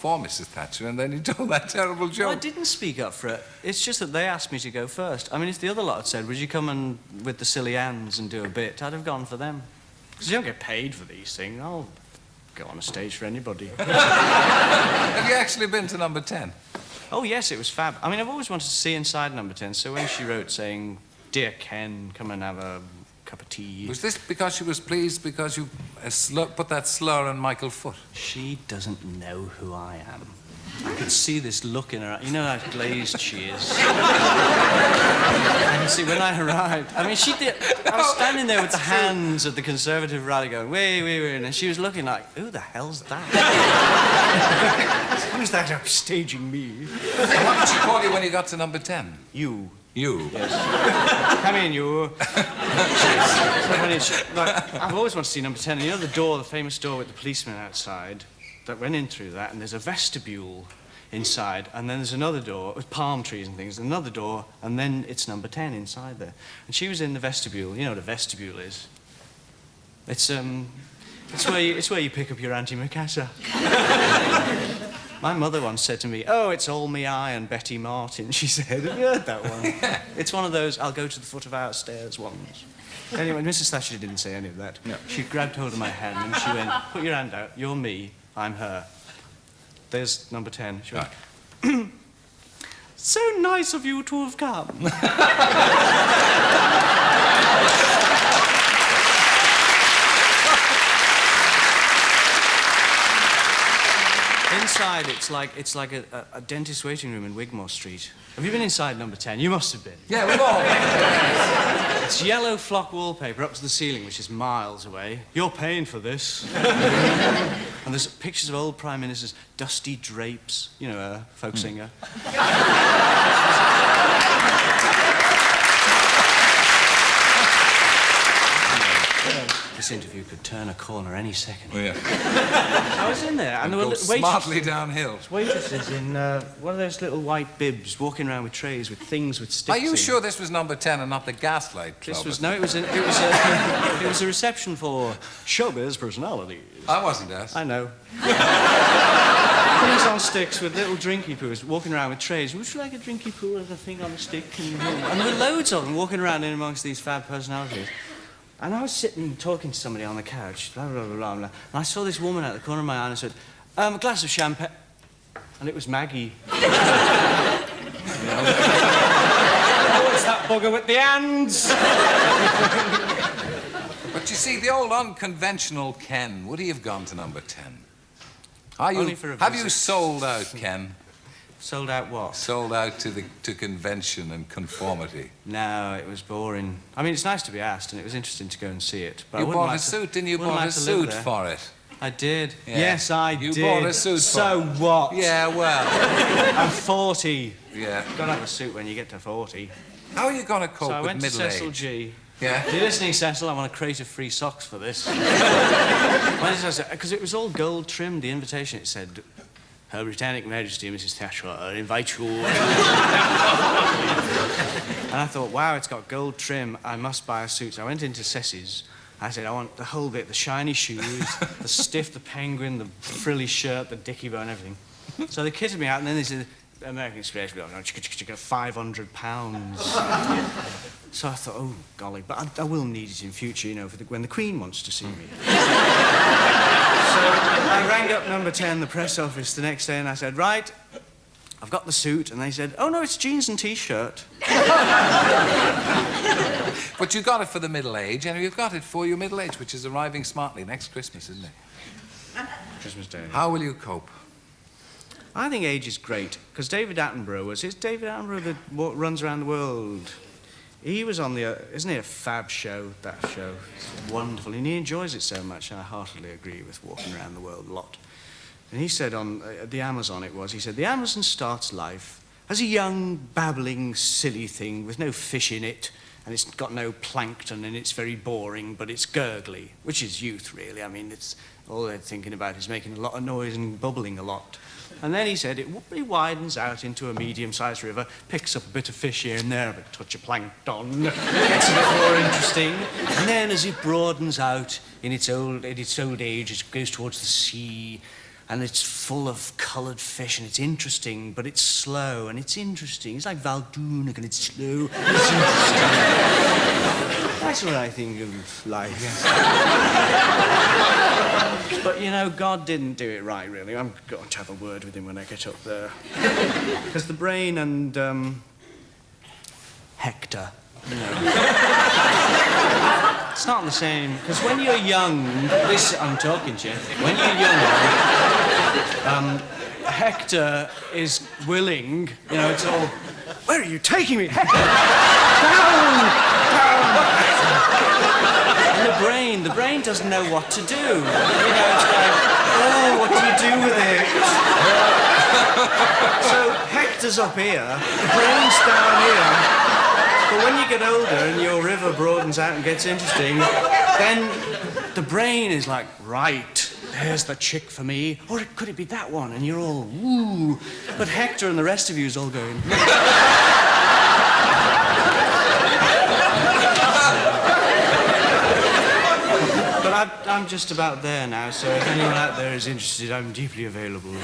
for Mrs. Thatcher, and then you told that terrible joke. Well, I didn't speak up for it. It's just that they asked me to go first. I mean, if the other lot had said, would you come and with the silly Anns and do a bit, I'd have gone for them. Because you don't get paid for these things. I'll go on a stage for anybody. Have you actually been to number 10? Oh, yes, it was fab. I mean, I've always wanted to see inside number 10, so when she wrote saying, "Dear Ken, come and have a cup of tea..." Was this because she was pleased because you put that slur on Michael Foot? She doesn't know who I am. I could see this look in her eye. You know how glazed she is. I can see when I arrived. I mean, she did. I was standing there with the hands of the Conservative rally going, wait, and she was looking like, who the hell's that? Who's that upstaging me? What did she call you when you got to number 10? You. You? Yes. Come in, you. I've always wanted to see number 10. And you know the door, the famous door with the policeman outside? That went in through that, and there's a vestibule inside, and then there's another door with palm trees and things, another door, and then it's number 10 inside there. And she was in the vestibule. You know what a vestibule is? It's where you pick up your antimacassar. My mother once said to me, "Oh, it's all me eye and Betty Martin," she said. Have you heard that one? Yeah. It's one of those I'll go to the foot of our stairs ones. Anyway, Mrs. Thatcher didn't say any of that. No. She grabbed hold of my hand and she went, "Put your hand out. You're me. I'm her. There's number 10. She went, "So nice of you to have come." Inside, it's like a dentist waiting room in Wigmore Street. Have you been inside number 10? You must have been. Yeah, we've all been. It's yellow flock wallpaper up to the ceiling, which is miles away. You're paying for this. And there's pictures of old prime ministers, Dusty Drapes, you know, a folk singer. This interview could turn a corner any second. Oh, yeah. I was in there, and there were smartly downhill. Waitresses in one of those little white bibs walking around with trays with things with sticks. Are you in. sure this was number 10 and not the Gaslight Club? This was it was a reception for showbiz personalities. I wasn't asked. I know. Things on sticks with little drinky poos walking around with trays. Would you like a drinky poo with a thing on a stick? And there were loads of them walking around in amongst these fab personalities. And I was sitting talking to somebody on the couch, blah, blah, blah, blah, blah, and I saw this woman out the corner of my eye and I said, "A glass of champagne." And it was Maggie. Oh, it's that bugger with the hands. But you see, the old unconventional Ken, would he have gone to number 10? Only for a have you visit. sold out, Ken? Sold out what? Sold out to convention and conformity. No, it was boring. I mean, it's nice to be asked, and it was interesting to go and see it. But You I wouldn't bought like a suit, didn't you? wouldn't Bought like a to live suit there. for it. I did. Yeah. Yes, I did. You bought a suit for So it. what? Yeah, well. I'm 40. Yeah. You've got to have a suit when you get to 40. How are you going to cope So I with went to middle Cecil age? G. Yeah? Are you listening, Cecil? I want a crate of free socks for this. Because it was all gold trimmed, the invitation. It said, "Her Britannic Majesty, Mrs. Thatcher, I invite you." And I thought, wow, it's got gold trim. I must buy a suit. So I went into Cecil's. I said, I want the whole bit, the shiny shoes, the stiff, the penguin, the frilly shirt, the dicky bow and everything. So they kitted me out, and then they said, "American Express, £500. So I thought, oh, golly, but I will need it in future, you know, when the Queen wants to see me. So I rang up number 10, the press office, the next day, and I said, "Right, I've got the suit." And they said, "Oh, no, it's jeans and T-shirt." But you got it for the middle age, and you've got it for your middle age, which is arriving smartly next Christmas, isn't it? Christmas Day. How will you cope? I think age is great, because David Attenborough it's David Attenborough that runs around the world. He was on isn't it a fab show, that show? It's wonderful, and he enjoys it so much, and I heartily agree with walking around the world a lot. And he said on the Amazon he said, "The Amazon starts life as a young, babbling, silly thing with no fish in it, and it's got no plankton, and it's very boring, but it's gurgly," which is youth, really. I mean, it's all they're thinking about is making a lot of noise and bubbling a lot. And then he said it widens out into a medium-sized river, picks up a bit of fish here and there, a touch of plankton, gets a bit more interesting. And then as it broadens out in its old age, it goes towards the sea, and it's full of coloured fish, and it's interesting, but it's slow, and it's interesting. It's like Valdoonic, and it's slow, and it's interesting. That's what I think of life. Yes. But, you know, God didn't do it right, really. I'm going to have a word with him when I get up there. Because the brain and, Hector, you know. It's not the same. Because when you're young, I'm talking to you. When you're young, Hector is willing, you know, it's all, where are you taking me? Hector! Down! And the brain doesn't know what to do. You know, it's like, oh, what do you do with it? So Hector's up here, the brain's down here. But when you get older and your river broadens out and gets interesting, then the brain is like, right, there's the chick for me. Or could it be that one? And you're all, woo. But Hector and the rest of you is all going... But I'm just about there now, so if anyone out there is interested, I'm deeply available.